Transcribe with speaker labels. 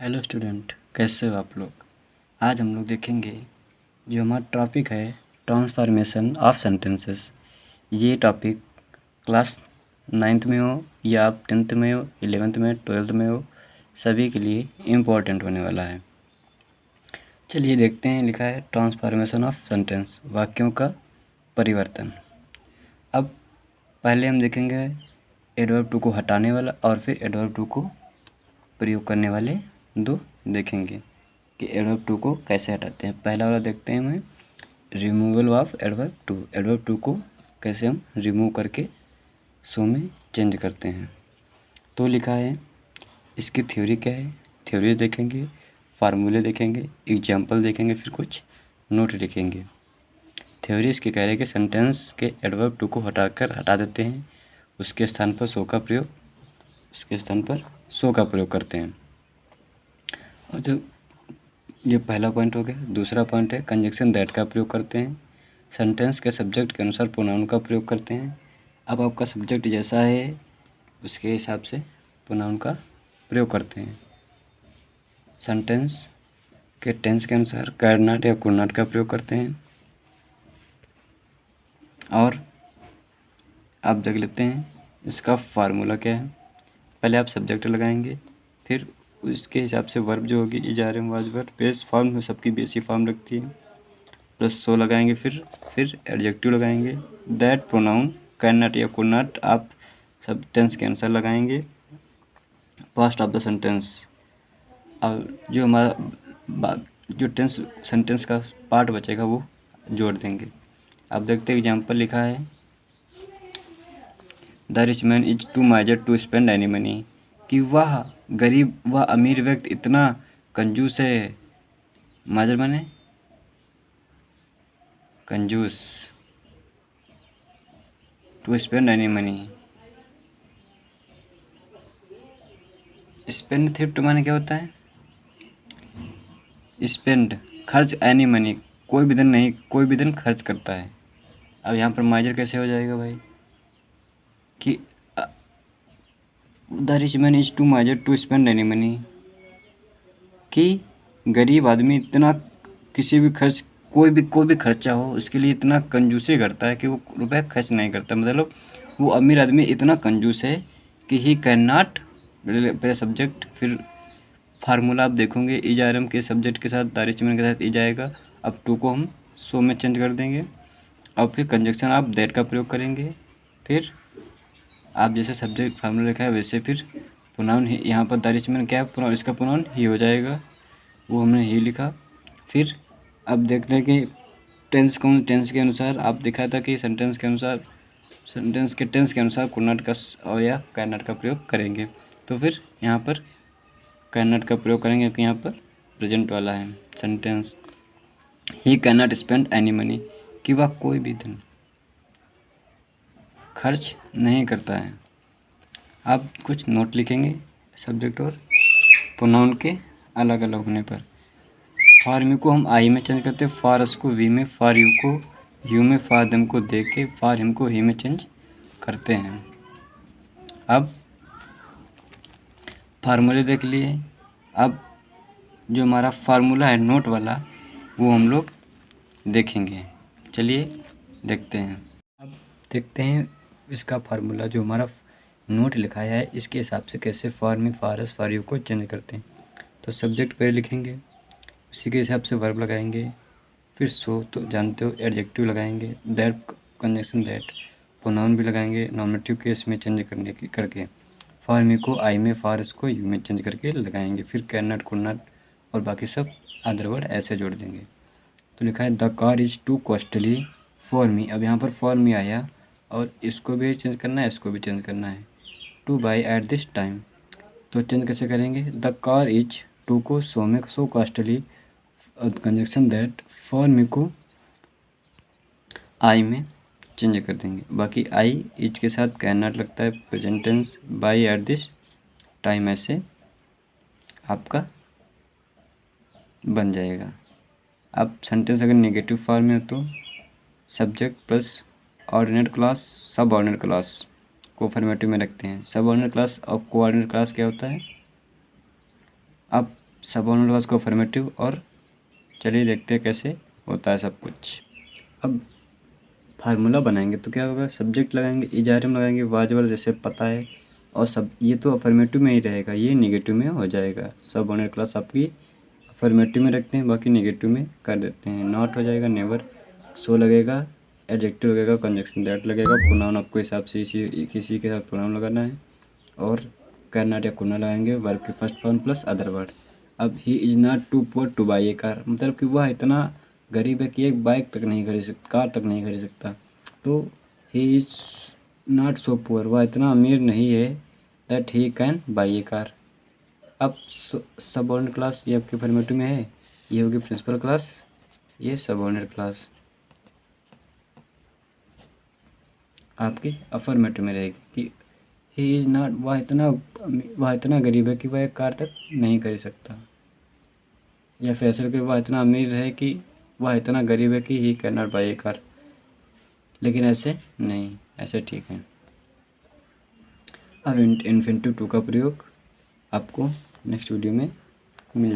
Speaker 1: Hello student, कैसे हो आप लोग। आज हम लोग देखेंगे जो हमारा टॉपिक है ट्रांसफॉर्मेशन ऑफ सेंटेंसेस। ये टॉपिक क्लास 9th में हो या आप 10th में हो, 11th में, 12th में हो, सभी के लिए इम्पोर्टेंट होने वाला है। चलिए देखते हैं, लिखा है ट्रांसफॉर्मेशन ऑफ सेंटेंस, वाक्यों का परिवर्तन। अब पहले हम देखेंगे एडवर्ब टू को हटाने वाला और फिर एडवर्ब टू को प्रयोग करने वाले दो देखेंगे कि एडवर्ब टू को कैसे हटाते हैं। पहला वाला देखते हैं हमें removal of adverb too. Adverb too को कैसे हम रिमूव करके सो में चेंज करते हैं। तो लिखा है, इसकी थ्योरी क्या है, थ्योरीज देखेंगे, फार्मूले देखेंगे, एग्जाम्पल देखेंगे, फिर कुछ नोट लिखेंगे। थ्योरी इसकी कह रहे हैं कि सेंटेंस के एडवर्ब टू को हटा देते हैं, उसके स्थान पर सो का प्रयोग करते हैं। और जो ये पहला पॉइंट हो गया। दूसरा पॉइंट है कंजक्शन दैट का प्रयोग करते हैं। सेंटेंस के सब्जेक्ट के अनुसार प्रोनाउन का प्रयोग करते हैं। अब आपका सब्जेक्ट जैसा है उसके हिसाब से प्रोनाउन का प्रयोग करते हैं। सेंटेंस के टेंस के अनुसार कैड नॉट या कुड नॉट का प्रयोग करते हैं। और आप देख लेते हैं इसका फार्मूला क्या है। पहले आप सब्जेक्ट लगाएंगे, फिर उसके हिसाब से वर्ब जो होगी is are am was were base form में सबकी बेसी फॉर्म लगती है, प्लस सो लगाएंगे, फिर एडजेक्टिव लगाएंगे। दैट प्रोनाउन कैन नॉट या कुड नॉट आप सब टेंस के अनुसार लगाएंगे। पास्ट ऑफ द सेंटेंस, अब जो हमारा जो सेंटेंस का पार्ट बचेगा वो जोड़ देंगे। अब देखते हैं एग्जाम्पल लिखा है the rich man is too miser to spend any money, कि वह गरीब व अमीर व्यक्ति इतना कंजूस है। माइजर माने कंजूस, to spend any money. Spendthrift माने क्या होता है, स्पेंड खर्च, एनी मनी कोई भी दिन खर्च करता है। अब यहाँ पर माइजर कैसे हो जाएगा भाई कि the rich man is too miser to spend any money, कि गरीब आदमी इतना किसी भी खर्च कोई भी खर्चा हो उसके लिए इतना कंजूसी करता है कि वो रुपए खर्च नहीं करता। मतलब वो अमीर आदमी इतना कंजूस है कि ही कैन नॉट, पहले सब्जेक्ट फिर फार्मूला आप देखोगे इज आर एम के सब्जेक्ट के साथ द रिच मैन के साथ इज आएगा। अब टू को हम सो में चेंज कर देंगे और फिर कंजक्शन आप दैट का प्रयोग करेंगे। फिर आप जैसे सब्जेक्ट फार्मूला लिखा है वैसे फिर प्रोनाउन ही, यहाँ पर द रिच मैन क्या है प्रोनाउन, इसका प्रोनाउन ही हो जाएगा, वो हमने ही लिखा। फिर अब देख रहे कि टेंस के अनुसार आप दिखा था कि सेंटेंस के टेंस के अनुसार कुड नॉट का और या कैन नॉट का प्रयोग करेंगे। तो फिर यहाँ पर कैन नॉट का प्रयोग करेंगे क्योंकि यहाँ पर प्रेजेंट वाला है sentence. He can not spend any money, कि वह कोई भी धन खर्च नहीं करता है। आप कुछ नोट लिखेंगे सब्जेक्ट और प्रोनाउन के अलग अलग होने पर। फॉर मी को हम आई में चेंज करते हैं, फॉर अस को वी में, फॉर यू को यू में, फॉर देम को दे के, फॉर हिम को ही में चेंज करते हैं। अब फार्मूले देख लिए। अब जो हमारा फार्मूला है नोट वाला वो हम लोग देखेंगे। चलिए देखते हैं। अब देखते हैं इसका फार्मूला जो हमारा नोट लिखा है इसके हिसाब से कैसे for me, for us, for you को चेंज करते हैं। तो सब्जेक्ट पहले लिखेंगे, उसी के हिसाब से वर्ब लगाएंगे, फिर सो तो जानते हो एडजेक्टिव लगाएंगे, दैट कंजक्शन दैट, प्रोनाउन भी लगाएंगे नॉमिनेटिव केस में चेंज करके। फॉर मी को आई में, फॉर अस को यू में चेंज करके लगाएंगे। फिर कैन नॉट, कुड नॉट और बाकी सब अदर वर्ड ऐसे जोड़ देंगे। तो लिखा है the car is to costly for me. अब यहाँ पर फॉर मी आया और इसको भी चेंज करना है, इसको भी चेंज करना है, two by at this time. तो चेंज कैसे करेंगे, द कार इज टू को सो में, सो costly, conjunction that, for me को आई में चेंज कर देंगे। बाकी आई इज के साथ कैन नॉट लगता है, present tense, by at this time ऐसे आपका बन जाएगा। अब सेंटेंस अगर नेगेटिव फॉर्म में हो तो सब्जेक्ट प्लस ऑर्डिनेट क्लास, सब ऑर्डिनेट क्लास को फॉर्मेटिव में रखते हैं। सब ऑर्डिनेट क्लास और कोऑर्डिनेट क्लास क्या होता है, अब सबऑर्डिनेट क्लॉज को अफर्मेटिव। और चलिए देखते हैं कैसे होता है सब कुछ। अब फार्मूला बनाएंगे तो क्या होगा, सब्जेक्ट लगाएंगे, इजारे में लगाएंगे, वाजवर जैसे पता है, और सब ये तो अफर्मेटिव में ही रहेगा, ये नेगेटिव में हो जाएगा। सबऑर्डिनेट क्लॉज आपकी अफर्मेटिव में रखते हैं, बाकी नेगेटिव में कर देते हैं। नॉट हो जाएगा नेवर, सो लगेगा, एडजेक्टिव लगेगा, कंजक्शन दैट लगेगा, प्रोनाउन आपको हिसाब से किसी के साथ प्रोनाउन लगाना है, और करना या कुना लगाएंगे, वर्ब के first form plus other word. अब he is not too poor to buy a car, मतलब कि वह इतना गरीब है कि एक बाइक तक नहीं खरीद सकता, कार तक नहीं खरीद सकता। तो ही इज़ नॉट सो पुअर, वह इतना अमीर नहीं है, that he can buy a car. अब सबऑर्डिनेट क्लास ये आपके अफर्मेटिव में है, ये होगी प्रिंसिपल क्लास, ये सबऑर्डिनेट क्लास आपकी अफर्मेटिव में रहेगी कि ही इज़ नॉट, वह इतना गरीब है कि वह एक कार तक नहीं खरीद सकता, या फिर ऐसे कि वह इतना अमीर है कि वह इतना गरीब है कि he can not by a car. लेकिन ऐसे नहीं, ऐसे ठीक है। अब इन्फिनेटिव टू का प्रयोग आपको नेक्स्ट वीडियो में मिल